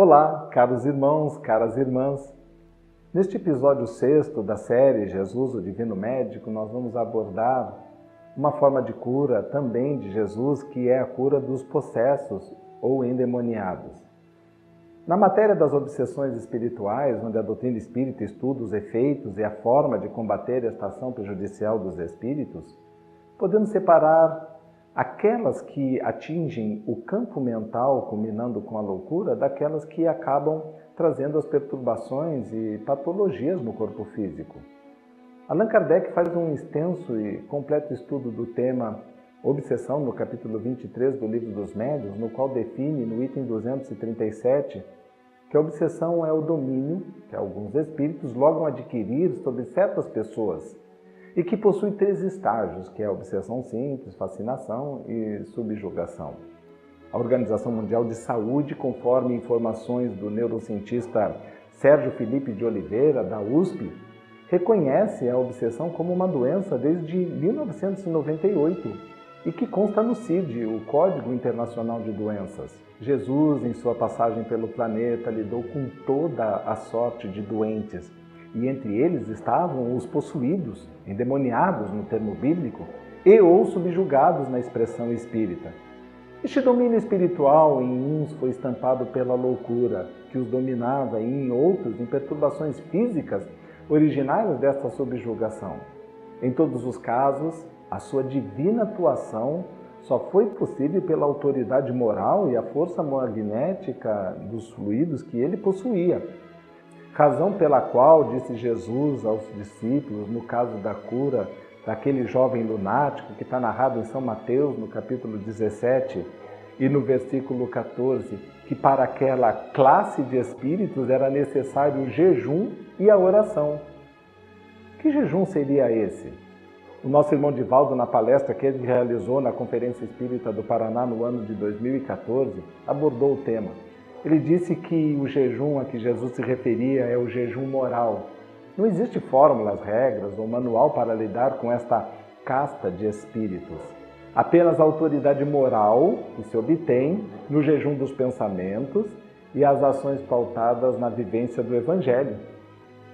Olá, caros irmãos, caras irmãs. Neste episódio 6º da série Jesus, o Divino Médico, nós vamos abordar uma forma de cura também de Jesus, que é a cura dos possessos ou endemoniados. Na matéria das obsessões espirituais, onde a doutrina espírita estuda os efeitos e a forma de combater esta ação prejudicial dos espíritos, podemos separar aquelas que atingem o campo mental, culminando com a loucura, daquelas que acabam trazendo as perturbações e patologias no corpo físico. Allan Kardec faz um extenso e completo estudo do tema obsessão no capítulo 23 do Livro dos Médiuns, no qual define no item 237 que a obsessão é o domínio que alguns espíritos logram adquirir sobre certas pessoas e que possui 3 estágios, que é a obsessão simples, fascinação e subjugação. A Organização Mundial de Saúde, conforme informações do neurocientista Sérgio Felipe de Oliveira, da USP, reconhece a obsessão como uma doença desde 1998 e que consta no CID, o Código Internacional de Doenças. Jesus, em sua passagem pelo planeta, lidou com toda a sorte de doentes, e entre eles estavam os possuídos, endemoniados no termo bíblico, e ou subjugados na expressão espírita. Este domínio espiritual em uns foi estampado pela loucura, que os dominava, e em outros em perturbações físicas originárias desta subjugação. Em todos os casos, a sua divina atuação só foi possível pela autoridade moral e a força magnética dos fluidos que ele possuía. Razão pela qual disse Jesus aos discípulos, no caso da cura daquele jovem lunático, que está narrado em São Mateus, no capítulo 17 e no versículo 14, que para aquela classe de espíritos era necessário o jejum e a oração. Que jejum seria esse? O nosso irmão Divaldo, na palestra que ele realizou na Conferência Espírita do Paraná no ano de 2014, abordou o tema. Ele disse que o jejum a que Jesus se referia é o jejum moral. Não existe fórmulas, regras ou manual para lidar com esta casta de espíritos. Apenas a autoridade moral que se obtém no jejum dos pensamentos e as ações pautadas na vivência do Evangelho.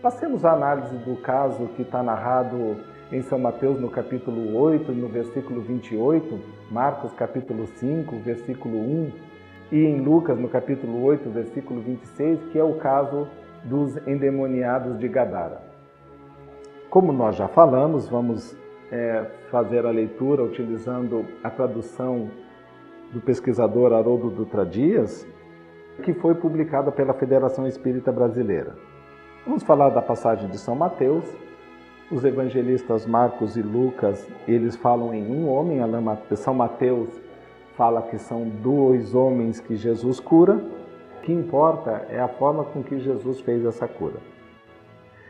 Passemos a análise do caso que está narrado em São Mateus no capítulo 8, no versículo 28, Marcos capítulo 5, versículo 1, e em Lucas no capítulo 8, versículo 26, que é o caso dos endemoniados de Gadara. Como nós já falamos, vamos fazer a leitura utilizando a tradução do pesquisador Haroldo Dutra Dias, que foi publicada pela Federação Espírita Brasileira. Vamos falar da passagem de São Mateus. Os evangelistas Marcos e Lucas, eles falam em um homem. São Mateus fala que são 2 homens que Jesus cura. O que importa é a forma com que Jesus fez essa cura.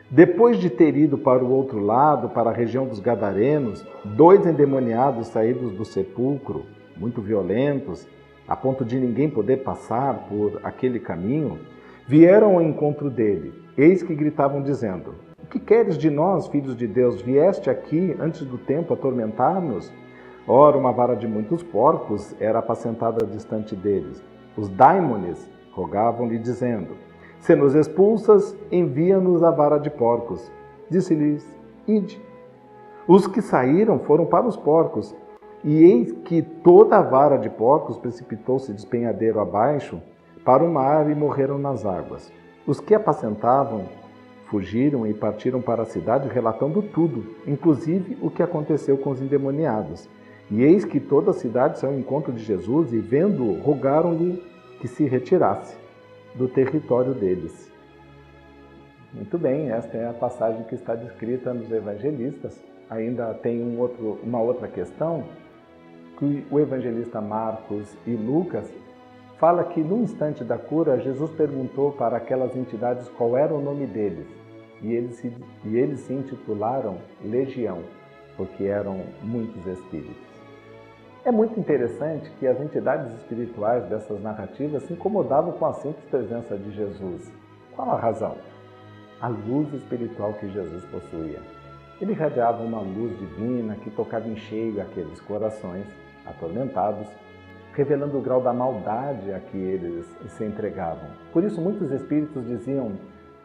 Depois de ter ido para o outro lado, para a região dos Gadarenos, 2 endemoniados saídos do sepulcro, muito violentos, a ponto de ninguém poder passar por aquele caminho, vieram ao encontro dele. Eis que gritavam dizendo: "O que queres de nós, filhos de Deus? Vieste aqui antes do tempo atormentar-nos?" Ora, uma vara de muitos porcos era apacentada distante deles. Os daimones rogavam-lhe, dizendo: "Se nos expulsas, envia-nos a vara de porcos." Disse-lhes: "Ide." Os que saíram foram para os porcos, e eis que toda a vara de porcos precipitou-se despenhadeiro abaixo para o mar e morreram nas águas. Os que apacentavam fugiram e partiram para a cidade relatando tudo, inclusive o que aconteceu com os endemoniados. E eis que toda a cidade saiu ao encontro de Jesus e, vendo-o, rogaram-lhe que se retirasse do território deles. Muito bem, esta é a passagem que está descrita nos evangelistas. Ainda tem uma outra questão, que o evangelista Marcos e Lucas fala que no instante da cura, Jesus perguntou para aquelas entidades qual era o nome deles. E eles se intitularam Legião, porque eram muitos espíritos. É muito interessante que as entidades espirituais dessas narrativas se incomodavam com a simples presença de Jesus. Qual a razão? A luz espiritual que Jesus possuía. Ele irradiava uma luz divina que tocava em cheio aqueles corações atormentados, revelando o grau da maldade a que eles se entregavam. Por isso muitos espíritos diziam: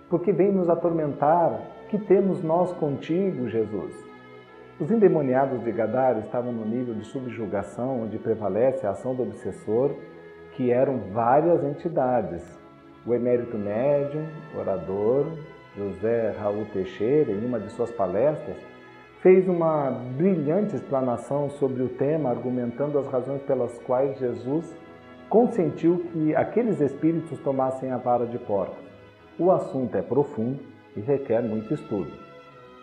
por que vem nos atormentar? Que temos nós contigo, Jesus? Os endemoniados de Gadara estavam no nível de subjugação, onde prevalece a ação do obsessor, que eram várias entidades. O emérito médium, orador, José Raul Teixeira, em uma de suas palestras, fez uma brilhante explanação sobre o tema, argumentando as razões pelas quais Jesus consentiu que aqueles espíritos tomassem a vara de porcos. O assunto é profundo e requer muito estudo.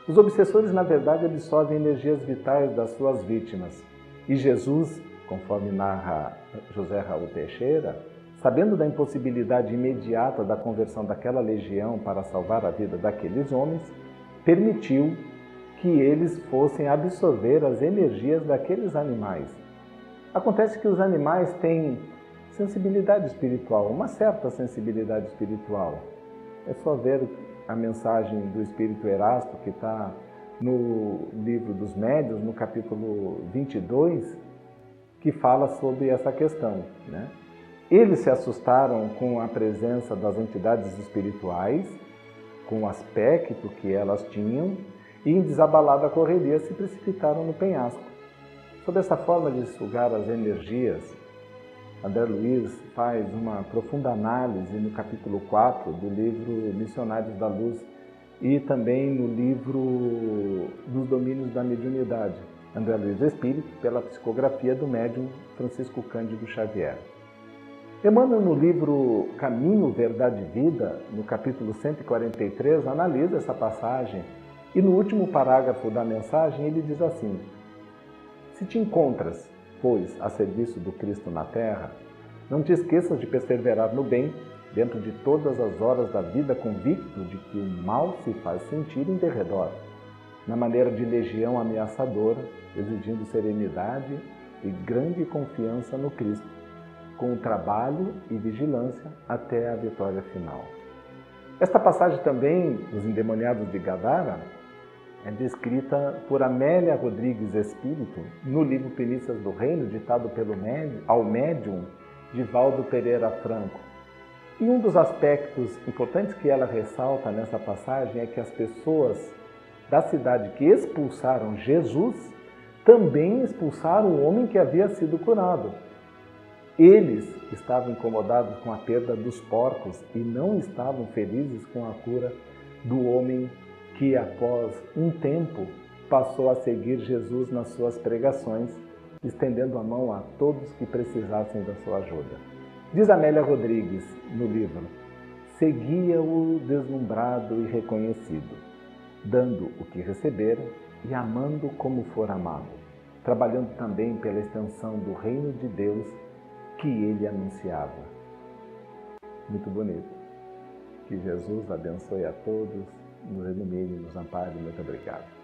Os obsessores, na verdade, absorvem energias vitais das suas vítimas. E Jesus, conforme narra José Raul Teixeira, sabendo da impossibilidade imediata da conversão daquela legião para salvar a vida daqueles homens, permitiu que eles fossem absorver as energias daqueles animais. Acontece que os animais têm sensibilidade espiritual, uma certa sensibilidade espiritual. É só ver a mensagem do Espírito Erasto, que está no livro dos Médiuns, no capítulo 22, que fala sobre essa questão, né? Eles se assustaram com a presença das entidades espirituais, com o aspecto que elas tinham, e em desabalada correria se precipitaram no penhasco. Sob essa forma de sugar as energias, André Luiz faz uma profunda análise no capítulo 4 do livro Missionários da Luz e também no livro dos Domínios da Mediunidade, André Luiz Espírito, pela psicografia do médium Francisco Cândido Xavier. Emmanuel, no livro Caminho, Verdade e Vida, no capítulo 143, analisa essa passagem e no último parágrafo da mensagem ele diz assim: se te encontras, pois, a serviço do Cristo na terra, não te esqueças de perseverar no bem, dentro de todas as horas da vida, convicto de que o mal se faz sentir em derredor, na maneira de legião ameaçadora, exigindo serenidade e grande confiança no Cristo, com o trabalho e vigilância até a vitória final. Esta passagem também, dos endemoniados de Gadara, é descrita por Amélia Rodrigues Espírito no livro Primícias do Reino, ditado ao médium Divaldo Pereira Franco. E um dos aspectos importantes que ela ressalta nessa passagem é que as pessoas da cidade que expulsaram Jesus também expulsaram o homem que havia sido curado. Eles estavam incomodados com a perda dos porcos e não estavam felizes com a cura do homem que, após um tempo, passou a seguir Jesus nas suas pregações, estendendo a mão a todos que precisassem da sua ajuda. Diz Amélia Rodrigues no livro: seguia-o deslumbrado e reconhecido, dando o que receberam e amando como for amado, trabalhando também pela extensão do reino de Deus que ele anunciava. Muito bonito. Que Jesus abençoe a todos, nos ilumine, nos ampare. Muito obrigado.